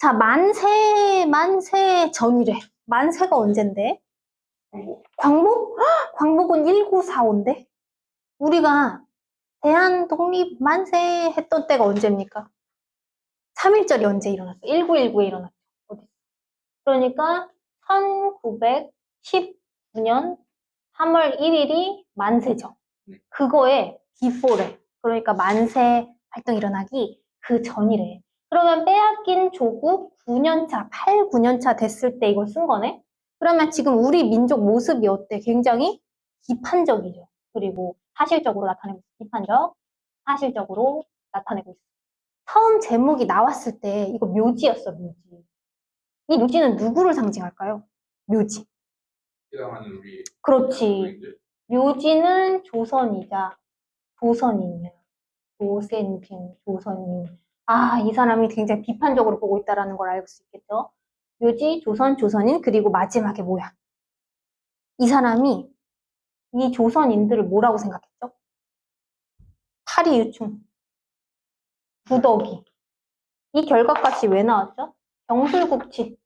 자, 만세 전이래. 만세가 언젠데? 광복? 헉, 광복은 1945인데? 우리가 대한 독립 만세 했던 때가 언제입니까? 3.1절이 언제 일어났어? 1919에 일어났죠. 어디? 그러니까 1919년 3월 1일이 만세죠. 그거에 before래. 그러니까 만세 활동 일어나기 그 전이래. 그러면 빼앗긴 조국 9년차, 8, 9년차 됐을 때 이걸 쓴 거네? 그러면 지금 우리 민족 모습이 어때? 굉장히 비판적이죠. 그리고 사실적으로 나타내고 있어. 비판적, 사실적으로 나타내고 있어. 처음 제목이 나왔을 때 이거 묘지였어, 묘지. 이 묘지는 누구를 상징할까요? 묘지. 해당하는 우리 그렇지. 묘지는 조선이자 조선인이야. 조센빈, 조선인. 아, 이 사람이 굉장히 비판적으로 보고 있다는 걸 알 수 있겠죠? 묘지, 조선, 조선인, 그리고 마지막에 뭐야? 이 사람이 이 조선인들을 뭐라고 생각했죠? 파리유충, 구더기. 이 결과값이 왜 나왔죠? 경술국치.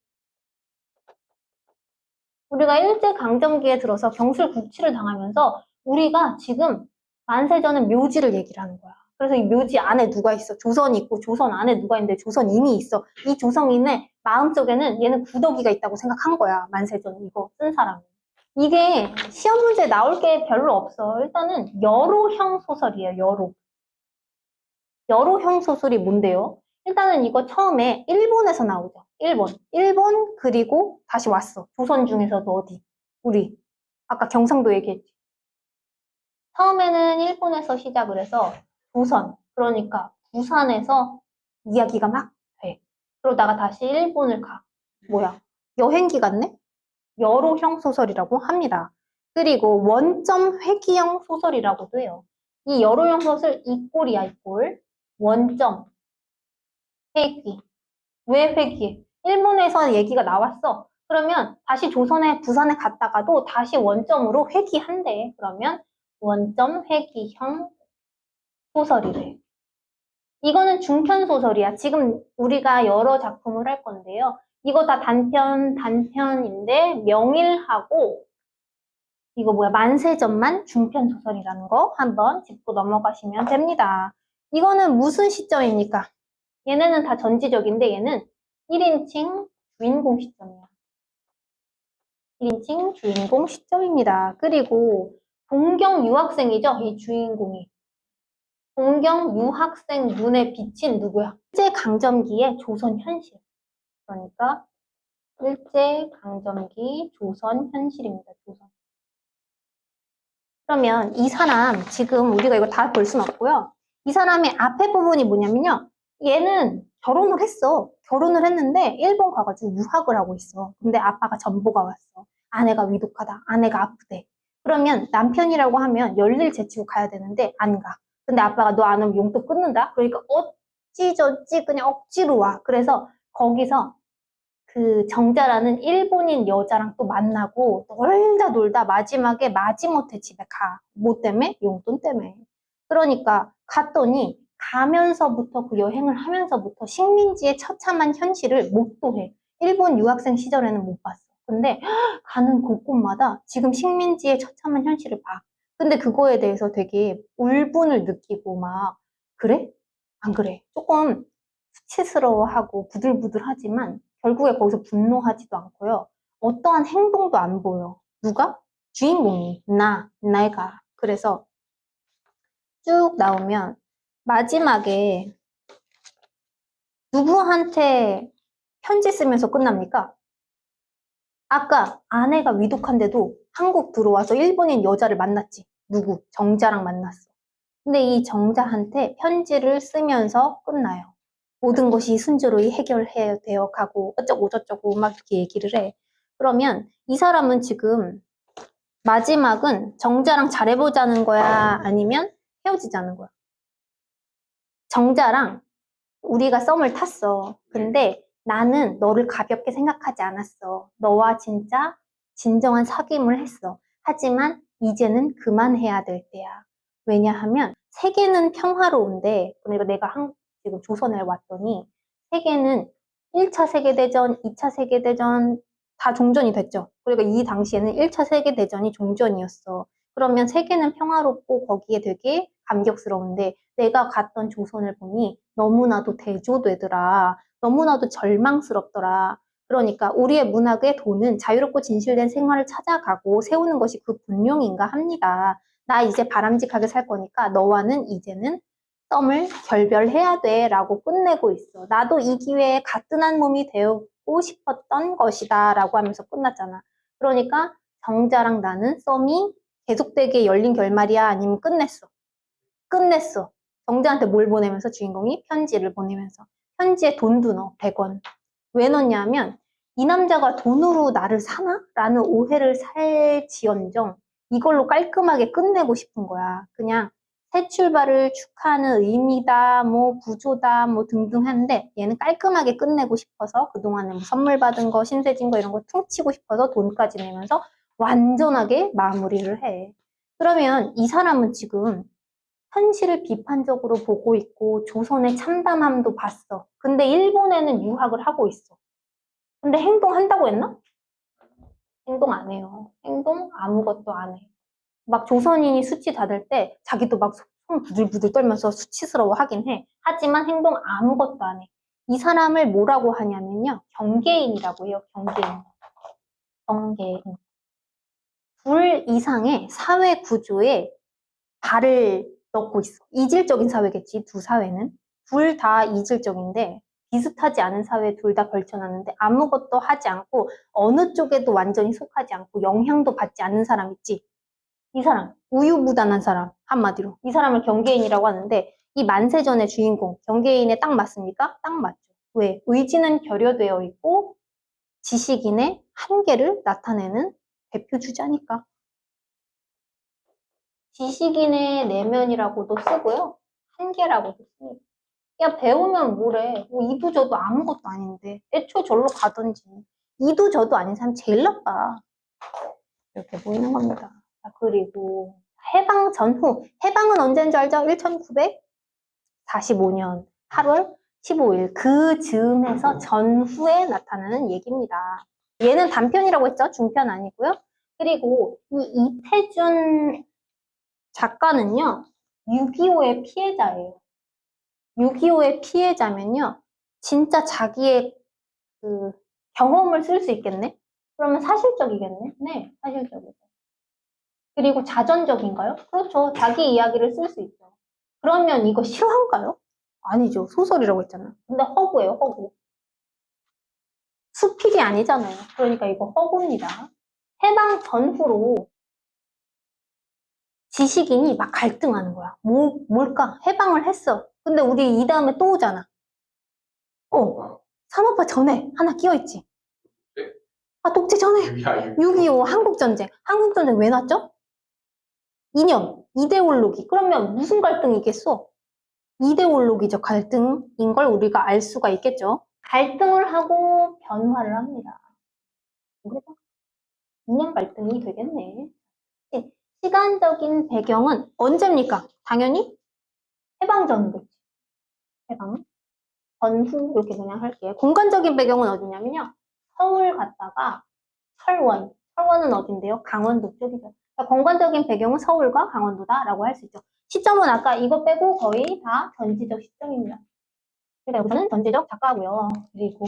우리가 일제강점기에 들어서 경술국치를 당하면서 우리가 지금 만세전은 묘지를 얘기를 하는 거야. 그래서 이 묘지 안에 누가 있어? 조선이 있고 조선 안에 누가 있는데 조선인이 있어. 이 조선인의 마음속에는 얘는 구더기가 있다고 생각한 거야. 만세전 이거 쓴 사람이. 이게 시험 문제 나올 게 별로 없어. 일단은 여로형 소설이에요. 여로. 여로형 소설이 뭔데요? 일단은 이거 처음에 일본에서 나오죠. 일본 그리고 다시 왔어. 조선 중에서도 어디? 우리 아까 경상도 얘기했지. 처음에는 일본에서 시작을 해서 조선, 그러니까 부산에서 이야기가 막 돼. 그러다가 다시 일본을 가. 뭐야? 여행기 같네? 여로형 소설이라고 합니다. 그리고 원점 회귀형 소설이라고도 해요. 이 여로형 소설 이꼴이야, 이꼴. 원점 회귀. 왜 회귀해? 일본에서 얘기가 나왔어. 그러면 다시 조선에, 부산에 갔다가도 다시 원점으로 회귀한대. 그러면 원점 회귀형 소설이래. 이거는 중편 소설이야. 지금 우리가 여러 작품을 할 건데요. 이거 다 단편인데 명일하고 이거 뭐야? 만세전만 중편 소설이라는 거 한번 짚고 넘어가시면 됩니다. 이거는 무슨 시점입니까? 얘네는 다 전지적인데 얘는 1인칭 주인공 시점이야. 1인칭 주인공 시점입니다. 그리고 동경 유학생이죠? 이 주인공이. 동경 유학생 눈에 비친 누구야? 일제강점기의 조선 현실. 그러니까 일제강점기 조선 현실입니다. 조선. 그러면 이 사람 지금 우리가 이거 다 볼 순 없고요. 이 사람의 앞에 부분이 뭐냐면요. 얘는 결혼을 했어. 결혼을 했는데 일본 가가지고 유학을 하고 있어. 근데 아빠가 전보가 왔어. 아내가 위독하다. 아내가 아프대. 그러면 남편이라고 하면 열일 제치고 가야 되는데 안 가. 근데 아빠가 너 안 오면 용돈 끊는다? 그러니까 어찌저찌 그냥 억지로 와. 그래서 거기서 그 정자라는 일본인 여자랑 또 만나고 놀다 놀다 마지막에 마지못해 집에 가. 뭐 때문에? 용돈 때문에. 그러니까 갔더니 가면서부터 그 여행을 하면서부터 식민지의 처참한 현실을 목도해. 일본 유학생 시절에는 못 봤어. 근데 가는 곳곳마다 지금 식민지의 처참한 현실을 봐. 근데 그거에 대해서 되게 울분을 느끼고 막 그래? 안 그래? 조금 수치스러워하고 부들부들하지만 결국에 거기서 분노하지도 않고요. 어떠한 행동도 안 보여. 누가? 주인공이. 내가. 그래서 쭉 나오면 마지막에 누구한테 편지 쓰면서 끝납니까? 아까 아내가 위독한데도 한국 들어와서 일본인 여자를 만났지. 누구? 정자랑 만났어. 근데 이 정자한테 편지를 쓰면서 끝나요. 모든 것이 순조로이 해결되어 가고 어쩌고 저쩌고 막 이렇게 얘기를 해. 그러면 이 사람은 지금 마지막은 정자랑 잘해보자는 거야? 아니면 헤어지자는 거야? 정자랑 우리가 썸을 탔어. 근데 나는 너를 가볍게 생각하지 않았어. 너와 진짜 진정한 사귐을 했어. 하지만 이제는 그만해야 될 때야. 왜냐하면 세계는 평화로운데, 그러니까 내가 지금 조선에 왔더니 세계는 1차 세계대전, 2차 세계대전 다 종전이 됐죠. 그러니까 이 당시에는 1차 세계대전이 종전이었어. 그러면 세계는 평화롭고 거기에 되게 감격스러운데 내가 갔던 조선을 보니 너무나도 대조되더라. 너무나도 절망스럽더라. 그러니까 우리의 문학의 도는 자유롭고 진실된 생활을 찾아가고 세우는 것이 그 본용인가 합니다. 나 이제 바람직하게 살 거니까 너와는 이제는 썸을 결별해야 돼 라고 끝내고 있어. 나도 이 기회에 가뿐한 몸이 되고 싶었던 것이다 라고 하면서 끝났잖아. 그러니까 정자랑 나는 썸이 계속되게 열린 결말이야? 아니면 끝냈어? 끝냈어. 정자한테 뭘 보내면서 주인공이 편지를 보내면서 편지에 돈도 넣어. 100원. 왜 넣냐면 이 남자가 돈으로 나를 사나? 라는 오해를 살지언정 이걸로 깔끔하게 끝내고 싶은 거야. 그냥 새 출발을 축하하는 의미다, 뭐 구조다, 뭐 등등 하는데 얘는 깔끔하게 끝내고 싶어서 그동안에 뭐 선물 받은 거, 신세진 거 이런 거 퉁치고 싶어서 돈까지 내면서 완전하게 마무리를 해. 그러면 이 사람은 지금 현실을 비판적으로 보고 있고 조선의 참담함도 봤어. 근데 일본에는 유학을 하고 있어. 근데 행동한다고 했나? 행동 안 해요. 행동 아무것도 안 해. 막 조선인이 수치 닫을 때 자기도 막 손 부들부들 떨면서 수치스러워 하긴 해. 하지만 행동 아무것도 안 해. 이 사람을 뭐라고 하냐면요. 경계인이라고 해요. 경계인. 경계인. 둘 이상의 사회 구조에 발을 넣고 있어. 이질적인 사회겠지, 두 사회는. 둘 다 이질적인데 비슷하지 않은 사회에 둘 다 걸쳐놨는데 아무것도 하지 않고 어느 쪽에도 완전히 속하지 않고 영향도 받지 않는 사람 있지. 이 사람, 우유부단한 사람, 한마디로. 이 사람을 경계인이라고 하는데 이 만세전의 주인공, 경계인에 딱 맞습니까? 딱 맞죠. 왜? 의지는 결여되어 있고 지식인의 한계를 나타내는 대표 주자니까. 지식인의 내면이라고도 쓰고요. 한계라고도 씁니다. 야, 배우면 뭐래. 뭐 이도 저도 아무것도 아닌데. 애초에 절로 가던지. 이도 저도 아닌 사람 제일 나빠. 이렇게 보이는 겁니다. 자, 그리고 해방 전후. 해방은 언제인 줄 알죠? 1945년 8월 15일. 그 즈음에서 전후에 나타나는 얘기입니다. 얘는 단편이라고 했죠? 중편 아니고요. 그리고 이 이태준 작가는요, 6.25의 피해자예요. 6.25의 피해자면요, 진짜 자기의 그 경험을 쓸 수 있겠네? 그러면 사실적이겠네? 네, 사실적이죠. 그리고 자전적인가요? 그렇죠. 자기 이야기를 쓸 수 있죠. 그러면 이거 실화인가요? 아니죠. 소설이라고 했잖아. 근데 허구예요, 허구. 수필이 아니잖아요. 그러니까 이거 허구입니다. 해방 전후로 지식인이 막 갈등하는 거야. 뭘까? 해방을 했어. 근데 우리 이 다음에 또 오잖아. 산업화 전에 하나 끼어있지. 네? 아, 독재 전에. 6.25 한국전쟁. 한국전쟁 왜 났죠? 이념, 이데올로기. 그러면 무슨 갈등이겠어? 이데올로기적 갈등인 걸 우리가 알 수가 있겠죠. 갈등을 하고 변화를 합니다. 그래서 이념 갈등이 되겠네. 시간적인 배경은 언제입니까? 당연히 해방 전후겠지. 해방 전후 이렇게 그냥 할게요. 공간적인 배경은 어디냐면요. 서울 갔다가 철원. 철원은 어딘데요? 강원도 쪽이죠. 그러니까 공간적인 배경은 서울과 강원도다라고 할 수 있죠. 시점은 아까 이거 빼고 거의 다 전지적 시점입니다. 그러니까 여기서는 전지적 작가고요. 그리고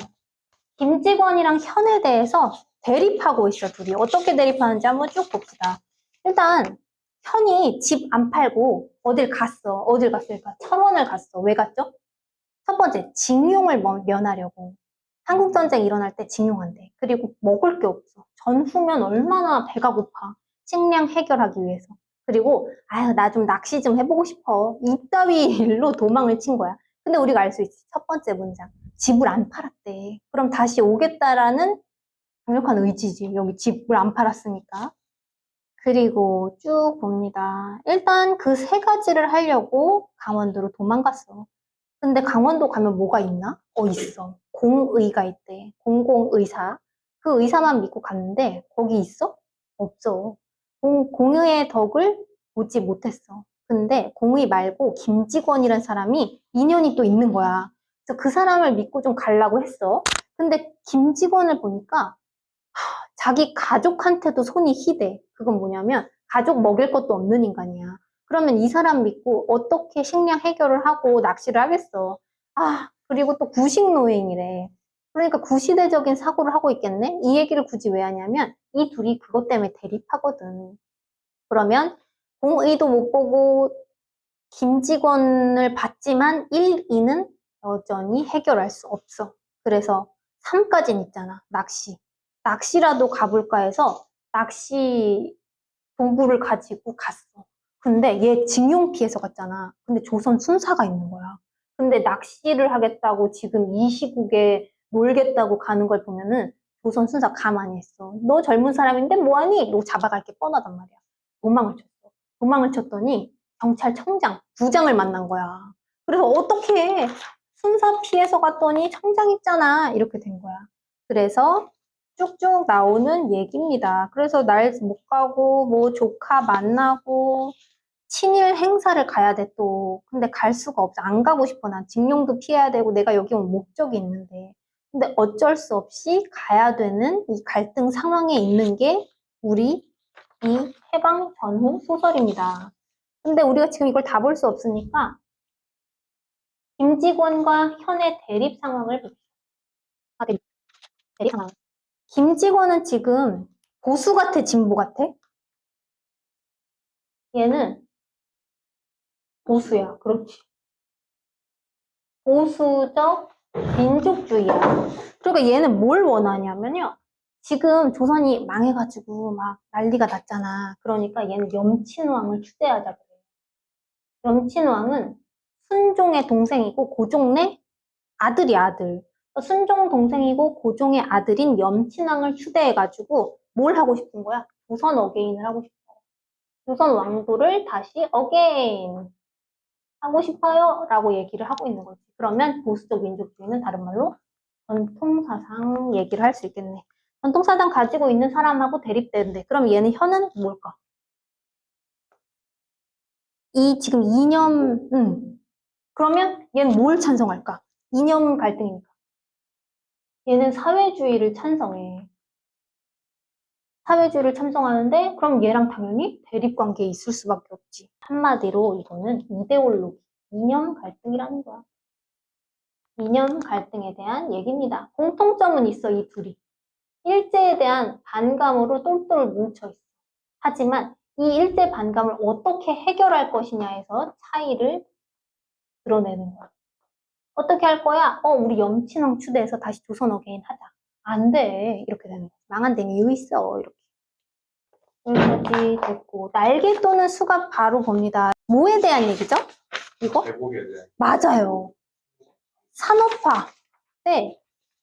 김직원이랑 현에 대해서 대립하고 있어, 둘이. 어떻게 대립하는지 한번 쭉 봅시다. 일단 현이 집 안 팔고 어딜 갔어. 어딜 갔을까? 철원을 갔어. 왜 갔죠? 첫 번째, 징용을 면하려고. 한국전쟁 일어날 때 징용한대. 그리고 먹을 게 없어. 전후면 얼마나 배가 고파. 식량 해결하기 위해서. 그리고 아유, 나 좀 낚시 좀 해보고 싶어. 이따위 일로 도망을 친 거야. 근데 우리가 알 수 있지. 첫 번째 문장. 집을 안 팔았대. 그럼 다시 오겠다라는 강력한 의지지. 여기 집을 안 팔았으니까. 그리고 쭉 봅니다. 일단 그 세 가지를 하려고 강원도로 도망갔어. 근데 강원도 가면 뭐가 있나? 있어. 공의가 있대. 공공의사. 그 의사만 믿고 갔는데 거기 있어? 없어. 공의의 덕을 보지 못했어. 근데 공의 말고 김직원이라는 사람이 인연이 또 있는 거야. 그래서 그 사람을 믿고 좀 가려고 했어. 근데 김직원을 보니까 자기 가족한테도 손이 희대. 그건 뭐냐면 가족 먹일 것도 없는 인간이야. 그러면 이 사람 믿고 어떻게 식량 해결을 하고 낚시를 하겠어. 그리고 또 구식노예이래. 그러니까 구시대적인 사고를 하고 있겠네? 이 얘기를 굳이 왜 하냐면 이 둘이 그것 때문에 대립하거든. 그러면 공의도 못 보고 김직원을 받지만 1, 2는 여전히 해결할 수 없어. 그래서 3까지는 있잖아. 낚시. 낚시라도 가볼까 해서 낚시 도구를 가지고 갔어. 근데 얘 징용 피해서 갔잖아. 근데 조선 순사가 있는 거야. 근데 낚시를 하겠다고 지금 이 시국에 놀겠다고 가는 걸 보면은 조선 순사 가만히 있어. 너 젊은 사람인데 뭐하니? 이러고 잡아갈 게 뻔하단 말이야. 도망을 쳤어. 도망을 쳤더니 경찰청장, 부장을 만난 거야. 그래서 어떻게 순사 피해서 갔더니 청장 있잖아. 이렇게 된 거야. 그래서 쭉쭉 나오는 얘기입니다. 그래서 날 못 가고, 뭐, 조카 만나고, 친일 행사를 가야 돼, 또. 근데 갈 수가 없어. 안 가고 싶어. 난 징용도 피해야 되고, 내가 여기 온 목적이 있는데. 근데 어쩔 수 없이 가야 되는 이 갈등 상황에 있는 게 우리 이 해방 전후 소설입니다. 근데 우리가 지금 이걸 다 볼 수 없으니까, 김직원과 현의 대립 상황을 봅시다. 대립 상황. 김직원은 지금 보수 같아, 진보 같아? 얘는 보수야. 그렇지. 보수적 민족주의야. 그러니까 얘는 뭘 원하냐면요. 지금 조선이 망해가지고 막 난리가 났잖아. 그러니까 얘는 염친왕을 추대하자 그래요. 염친왕은 순종의 동생이고 고종의 아들이야, 아들. 순종 동생이고 고종의 아들인 염친왕을 추대해가지고 뭘 하고 싶은 거야? 조선 어게인을 하고 싶어. 조선 왕조를 다시 어게인 하고 싶어요 라고 얘기를 하고 있는 거지. 그러면 보수적 민족주의는 다른 말로 전통사상 얘기를 할 수 있겠네. 전통사상 가지고 있는 사람하고 대립되는데 그럼 얘는 현은 뭘까? 이 지금 이념 그러면 얘는 뭘 찬성할까? 이념 갈등이니까. 얘는 사회주의를 찬성해. 사회주의를 찬성하는데 그럼 얘랑 당연히 대립관계에 있을 수밖에 없지. 한마디로 이거는 이데올로기, 이념 갈등이라는 거야. 이념 갈등에 대한 얘기입니다. 공통점은 있어, 이 둘이. 일제에 대한 반감으로 똘똘 뭉쳐있어. 하지만 이 일제 반감을 어떻게 해결할 것이냐에서 차이를 드러내는 거야. 어떻게 할 거야? 우리 염친왕 추대해서 다시 조선 어게인 하자. 안 돼. 이렇게 되는 거야. 망한 데는 이유 있어. 이렇게. 여기까지 됐고. 날개 또는 수갑 바로 봅니다. 뭐에 대한 얘기죠? 이거? 제복에 대한 맞아요. 산업화 때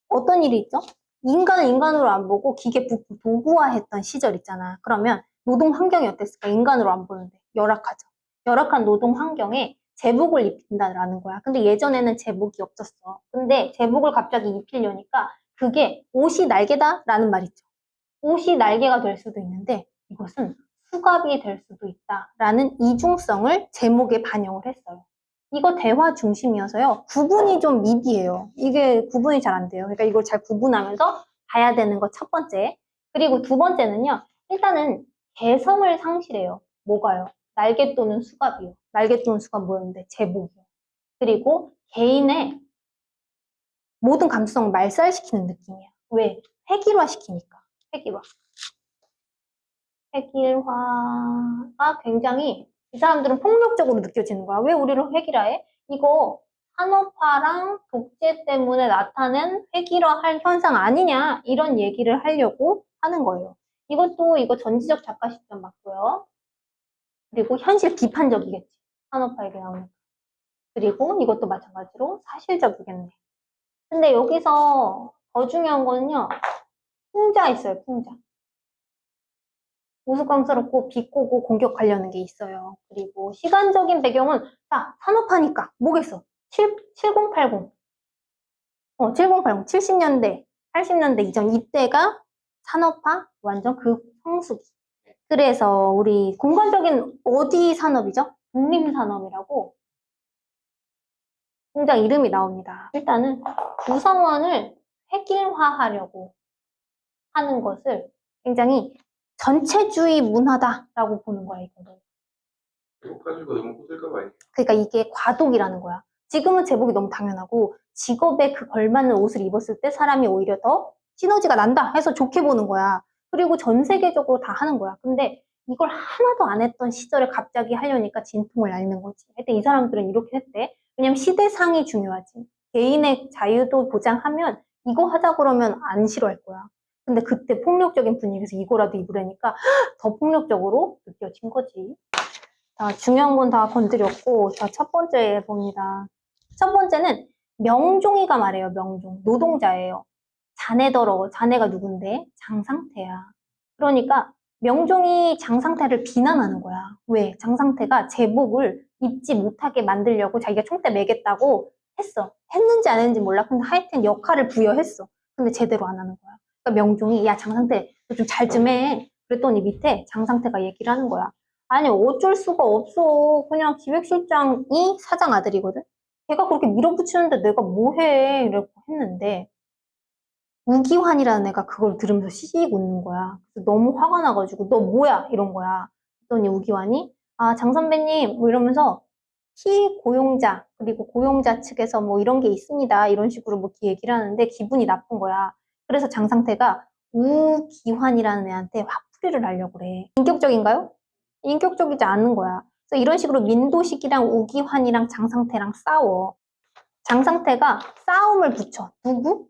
어떤 일이 있죠? 인간을 인간으로 안 보고 기계 부품 도구화했던 시절 있잖아. 그러면 노동 환경이 어땠을까? 인간으로 안 보는데 열악하죠. 열악한 노동 환경에 제복을 입힌다라는 거야. 근데 예전에는 제복이 없었어. 근데 제복을 갑자기 입히려니까 그게 옷이 날개다라는 말 있죠. 옷이 날개가 될 수도 있는데 이것은 수갑이 될 수도 있다라는 이중성을 제목에 반영을 했어요. 이거 대화 중심이어서요. 구분이 좀 미비해요. 이게 구분이 잘 안 돼요. 그러니까 이걸 잘 구분하면서 봐야 되는 거 첫 번째. 그리고 두 번째는요. 일단은 개성을 상실해요. 뭐가요? 날개 또는 수갑이요. 날개 또는 수갑 뭐였는데? 제복이요. 그리고 개인의 모든 감수성을 말살시키는 느낌이야. 왜? 획일화시키니까. 획일화. 획일화가 굉장히 이 사람들은 폭력적으로 느껴지는 거야. 왜 우리를 획일화해? 이거 산업화랑 독재 때문에 나타낸 획일화할 현상 아니냐 이런 얘기를 하려고 하는 거예요. 이거 전지적 작가 시점 맞고요. 그리고 현실 비판적이겠지. 산업화 얘기 나오니까. 그리고 이것도 마찬가지로 사실적이겠네. 근데 여기서 더 중요한 거는요. 풍자 있어요, 풍자. 우스꽝스럽고 비꼬고 공격하려는 게 있어요. 그리고 시간적인 배경은 자, 산업화니까 뭐겠어? 7080. 7080, 70년대, 80년대 이전 이때가 산업화 완전 성수기. 그래서 우리 공간적인 어디 산업이죠? 독립산업이라고 공장 이름이 나옵니다. 일단은 구성원을 획일화하려고 하는 것을 굉장히 전체주의 문화다라고 보는 거야, 이거를. 이거 가지고 너무 꼬들까 봐. 그러니까 이게 과도기라는 거야. 지금은 제복이 너무 당연하고 직업에 그 걸맞는 옷을 입었을 때 사람이 오히려 더 시너지가 난다 해서 좋게 보는 거야. 그리고 전 세계적으로 다 하는 거야. 근데 이걸 하나도 안 했던 시절에 갑자기 하려니까 진통을 앓는 거지. 하여튼 이 사람들은 이렇게 했대. 왜냐면 시대상이 중요하지. 개인의 자유도 보장하면 이거 하자 그러면 안 싫어할 거야. 근데 그때 폭력적인 분위기에서 이거라도 입으려니까 더 폭력적으로 느껴진 거지. 자, 중요한 건 다 건드렸고, 자, 첫 번째 봅니다. 첫 번째는 명종이가 말해요, 명종. 노동자예요. 자네더러, 자네가 누군데? 장상태야. 그러니까 명종이 장상태를 비난하는 거야. 왜? 장상태가 제복을 입지 못하게 만들려고 자기가 총대 매겠다고 했어. 했는지 안 했는지 몰라. 근데 하여튼 역할을 부여했어. 근데 제대로 안 하는 거야. 그러니까 명종이, 야, 장상태, 너 좀 잘 좀 해. 그랬더니 밑에 장상태가 얘기를 하는 거야. 아니, 어쩔 수가 없어. 그냥 기획실장이 사장 아들이거든? 걔가 그렇게 밀어붙이는데 내가 뭐 해? 이러고 했는데, 우기환이라는 애가 그걸 들으면서 시익 웃는 거야. 그래서 너무 화가 나가지고, 너 뭐야? 이런 거야. 그랬더니 우기환이, 아, 장 선배님, 뭐 이러면서, 피고용자, 그리고 고용자 측에서 뭐 이런 게 있습니다. 이런 식으로 뭐 얘기를 하는데 기분이 나쁜 거야. 그래서 장상태가 우기환이라는 애한테 화풀이를 하려고 그래. 인격적인가요? 인격적이지 않은 거야. 그래서 이런 식으로 민도식이랑 우기환이랑 장상태랑 싸워. 장상태가 싸움을 붙여. 누구?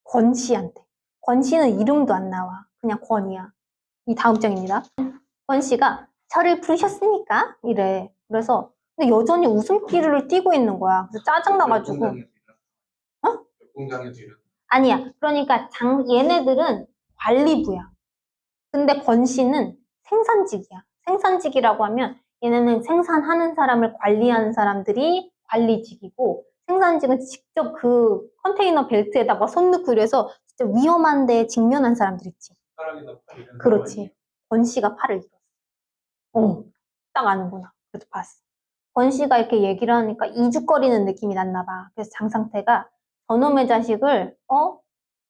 권씨한테. 권씨는 이름도 안 나와. 그냥 권이야. 이 다음 장입니다. 권씨가 저를 부르셨습니까? 이래. 그래서 근데 여전히 웃음기를 띠고 있는 거야. 그래서 짜증나가지고. 어? 공장에서 이런. 아니야. 그러니까 얘네들은 관리부야. 근데 권씨는 생산직이야. 생산직이라고 하면 얘네는 생산하는 사람을 관리하는 사람들이 관리직이고 생산직은 직접 그 컨테이너 벨트에다가 손 넣고 이래서 진짜 위험한 데에 직면한 사람들 있지. 사람이나 팔 이런 그렇지. 권씨가 팔을 잃었어. 딱 아는구나. 그래도 봤어. 권씨가 이렇게 얘기를 하니까 이죽거리는 느낌이 났나 봐. 그래서 장상태가 저놈의 자식을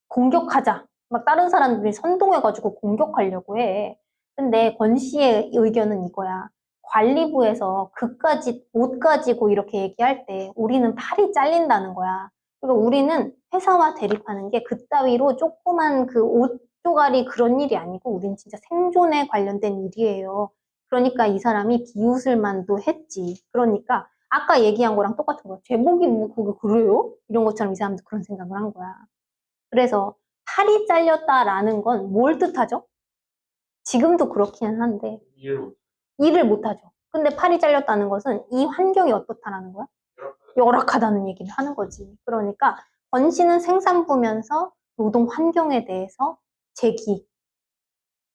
공격하자. 막 다른 사람들이 선동해가지고 공격하려고 해. 근데 권 씨의 의견은 이거야. 관리부에서 그까지 옷 가지고 이렇게 얘기할 때 우리는 팔이 잘린다는 거야. 그리고 우리는 회사와 대립하는 게 그따위로 조그만 그 옷 조가리 그런 일이 아니고 우린 진짜 생존에 관련된 일이에요. 그러니까 이 사람이 비웃을 만도 했지. 그러니까 아까 얘기한 거랑 똑같은 거야. 제목이 뭐 그게 그래요? 이런 것처럼 이 사람도 그런 생각을 한 거야. 그래서 팔이 잘렸다라는 건 뭘 뜻하죠? 지금도 그렇기는 한데 일을 일을 못하죠. 근데 팔이 잘렸다는 것은 이 환경이 어떻다라는 거야? 열악하다는 얘기를 하는 거지. 그러니까 권 씨는 생산부면서 노동 환경에 대해서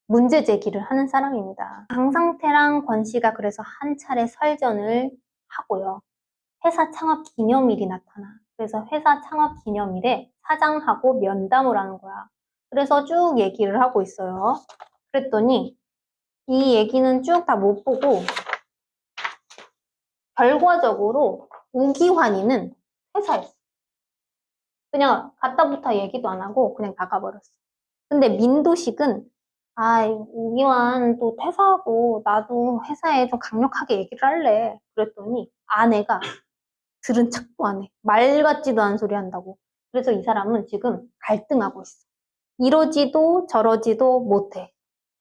문제 제기를 하는 사람입니다. 장상태랑 권 씨가 그래서 한 차례 설전을 하고요. 회사 창업 기념일이 나타나. 그래서 회사 창업 기념일에 사장하고 면담을 하는 거야. 그래서 쭉 얘기를 하고 있어요. 그랬더니 이 얘기는 쭉 다 못 보고 결과적으로 우기환이는 회사였어. 그냥 갔다부터 얘기도 안 하고 그냥 나가버렸어. 근데 민도식은 우기환 또 퇴사하고 나도 회사에 좀 강력하게 얘기를 할래. 그랬더니 아내가 들은 척도 안 해. 말 같지도 않은 소리 한다고. 그래서 이 사람은 지금 갈등하고 있어. 이러지도 저러지도 못해.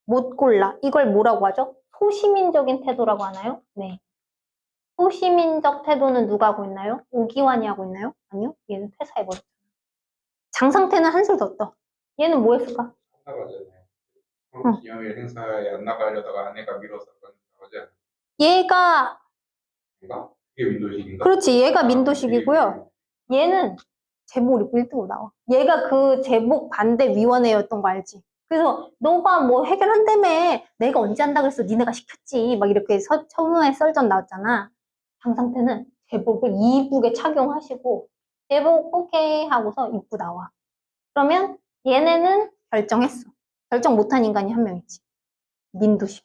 못 골라. 이걸 뭐라고 하죠? 소시민적인 태도라고 하나요? 네. 소시민적 태도는 누가 하고 있나요? 오기환이 하고 있나요? 아니요. 얘는 퇴사해버렸잖아. 장상태는 한술 더 떠. 얘는 뭐 했을까? 나가잖아요. 응. 기념일 행사에 안 나가려다가 아내가 밀어서 나가지 않나? 얘가, 그게 민도식인가? 그렇지. 얘가 아, 민도식이고요. 얘는 제목 입고 1등으로 나와. 얘가 그 제목 반대 위원회였던 거 알지? 그래서 너가 뭐 해결한다며. 내가 언제 한다 그랬어. 니네가 시켰지. 막 이렇게 처음에 썰전 나왔잖아. 장상태는 제복을 이북에 착용하시고 제복 오케이 하고서 입고 나와. 그러면 얘네는 결정했어. 결정 못한 인간이 한 명 있지. 민도식.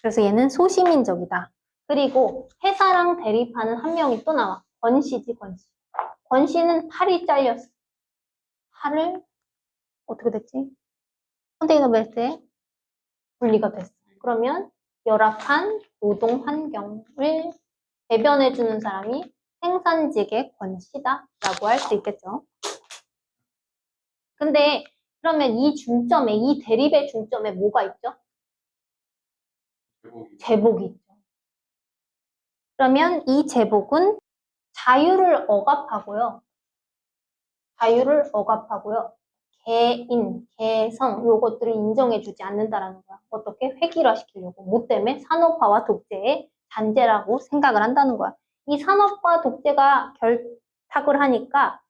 그래서 얘는 소시민적이다. 그리고 회사랑 대립하는 한 명이 또 나와. 권씨지, 권씨. 권 씨는 팔이 잘렸어. 팔을 어떻게 됐지? 컨테이너 벨트에 분리가 됐어. 그러면 열악한 노동 환경을 대변해주는 사람이 생산직의 권 씨다라고 할 수 있겠죠. 근데 그러면 이 중점에, 이 대립의 중점에 뭐가 있죠? 제복이. 제복이 있죠. 그러면 이 제복은 자유를 억압하고요. 자유를 억압하고요. 개인, 개성 요것들을 인정해주지 않는다라는 거야. 어떻게? 획일화시키려고. 뭐 때문에? 산업화와 독재의 잔재라고 생각을 한다는 거야. 이 산업화 독재가 결탁을 하니까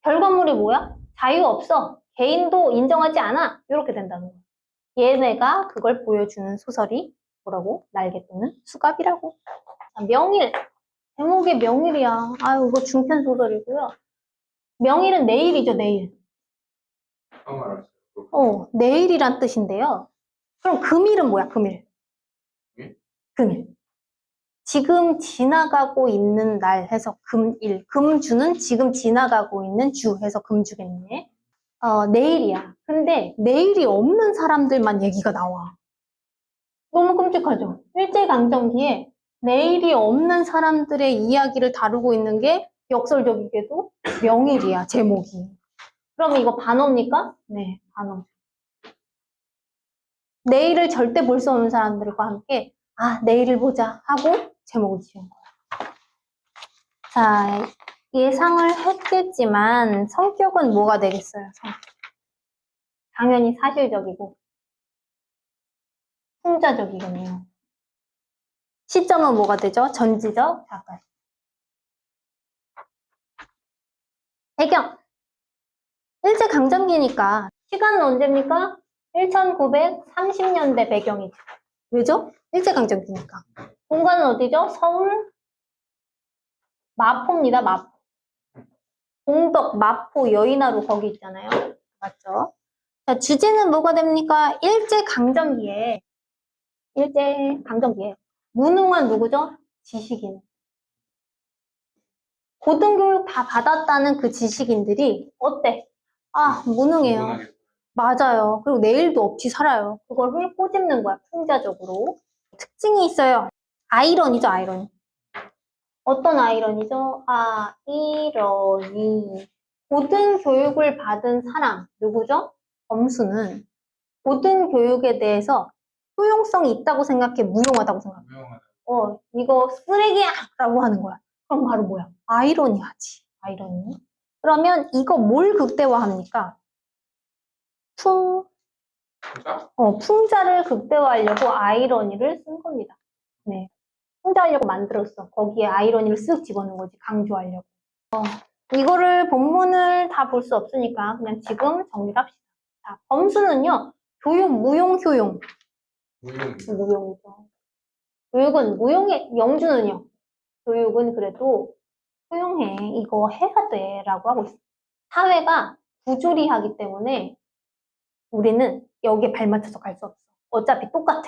결과물이 뭐야? 자유 없어. 개인도 인정하지 않아. 이렇게 된다는 거야. 얘네가 그걸 보여주는 소설이 뭐라고? 날개 또는 수갑이라고. 자, 명일. 제목이 명일이야. 아유, 이거 중편 소설이고요. 명일은 내일이죠, 내일. 처음 알았어요. 내일이란 뜻인데요. 그럼 금일은 뭐야, 금일? 금일? 금일. 지금 지나가고 있는 날 해서 금일. 금주는 지금 지나가고 있는 주 해서 금주겠네. 내일이야. 근데 내일이 없는 사람들만 얘기가 나와. 너무 끔찍하죠? 일제강점기에 내일이 없는 사람들의 이야기를 다루고 있는 게 역설적이게도 명일이야, 제목이. 그러면 이거 반어입니까? 네, 반어. 내일을 절대 볼 수 없는 사람들과 함께 내일을 보자 하고 제목을 지은 거야. 자, 예상을 했겠지만 성격은 뭐가 되겠어요? 성격. 당연히 사실적이고 풍자적이겠네요. 시점은 뭐가 되죠? 전지적 작가. 배경. 일제강점기니까 시간은 언제입니까? 1930년대 배경이죠. 왜죠? 일제강점기니까. 공간은 어디죠? 서울 마포입니다. 마포. 공덕, 마포, 여의나루 거기 있잖아요. 맞죠? 자, 주제는 뭐가 됩니까? 일제강점기에 무능한 누구죠? 지식인. 고등교육 다 받았다는 그 지식인들이 어때? 무능해요. 충분하게. 맞아요. 그리고 내일도 없이 살아요. 그걸 꼬집는 거야, 풍자적으로. 특징이 있어요. 아이러니죠, 아이러니. 어떤 아이러니죠? 아이러니. 고등교육을 받은 사람, 누구죠? 범수는 고등교육에 대해서 효용성이 있다고 생각해, 무용하다고 생각해. 유명하다. 이거 쓰레기야! 라고 하는 거야. 그럼 바로 뭐야? 아이러니 하지. 아이러니. 그러면 이거 뭘 극대화합니까? 진짜? 풍자를 극대화하려고 아이러니를 쓴 겁니다. 네. 풍자하려고 만들었어. 거기에 아이러니를 쓱 집어넣은 거지. 강조하려고. 이거를 본문을 다 볼 수 없으니까 그냥 지금 정리를 합시다. 자, 범수는요. 교육, 무용, 효용. 무용. 무용이죠. 교육은 무용해. 영주는요. 교육은 그래도 효용해. 이거 해야 돼. 라고 하고 있어. 사회가 부조리하기 때문에 우리는 여기에 발맞춰서 갈 수 없어. 어차피 똑같아.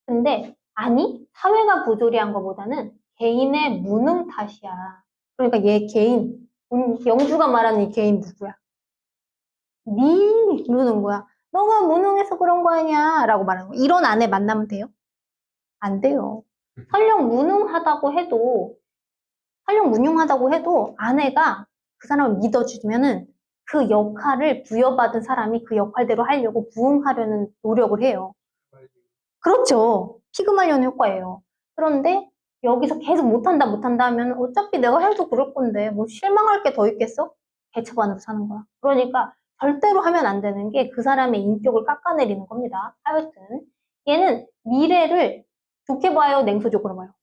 근데 아니, 사회가 부조리한 것보다는 개인의 무능 탓이야. 그러니까 얘 개인, 영주가 말하는 이 개인 누구야? 니 이러는 거야. 너가 무능해서 그런 거 아니야 라고 말하는 거야. 이런 아내 만나면 돼요? 안 돼요. 설령 무능하다고 해도 아내가 그 사람을 믿어주면은 그 역할을 부여받은 사람이 그 역할대로 하려고 부응하려는 노력을 해요. 그렇죠. 피그말리온 효과예요. 그런데 여기서 계속 못한다 하면 어차피 내가 해도 그럴 건데 뭐 실망할 게 더 있겠어? 개차반으로 사는 거야. 그러니까 절대로 하면 안 되는 게 그 사람의 인격을 깎아내리는 겁니다. 하여튼 얘는 미래를 좋게 봐요, 냉소적으로 봐요.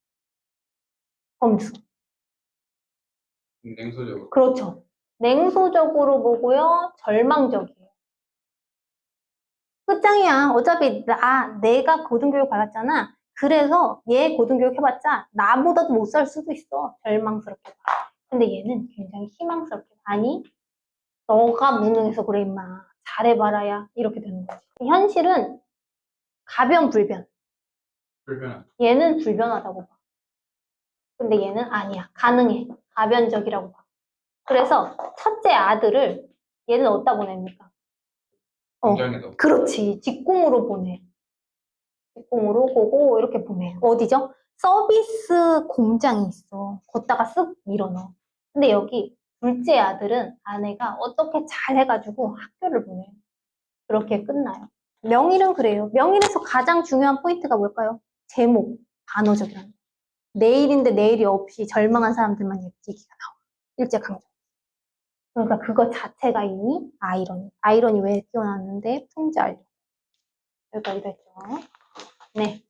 범수. 냉소적으로. 그렇죠. 냉소적으로 보고요, 절망적이에요. 끝장이야. 어차피 내가 고등교육 받았잖아. 그래서 얘 고등교육 해봤자 나보다도 못 살 수도 있어. 절망스럽게 봐. 근데 얘는 굉장히 희망스럽게 봐. 아니, 너가 무능해서 그래 임마. 잘해봐라야. 이렇게 되는 거지. 현실은 가변불변. 불편한. 얘는 불변하다고 봐. 근데 얘는 아니야. 가능해. 가변적이라고 봐. 그래서 첫째 아들을 얘는 어디다 보냅니까? 공장에서 그렇지. 직공으로 보내. 직공으로 보고 이렇게 보내. 어디죠? 서비스 공장이 있어. 거기다가 쓱 밀어넣어. 근데 여기 둘째 아들은 아내가 어떻게 잘 해가지고 학교를 보내요. 그렇게 끝나요. 명일은 그래요. 명일에서 가장 중요한 포인트가 뭘까요? 제목, 반어적이라는 거. 내일인데 내일이 없이 절망한 사람들만 얘기가 나와. 일제강점. 그러니까 그거 자체가 이미 아이러니. 아이러니 왜 끼워놨는데 풍자알. 여기까지 됐죠. 네.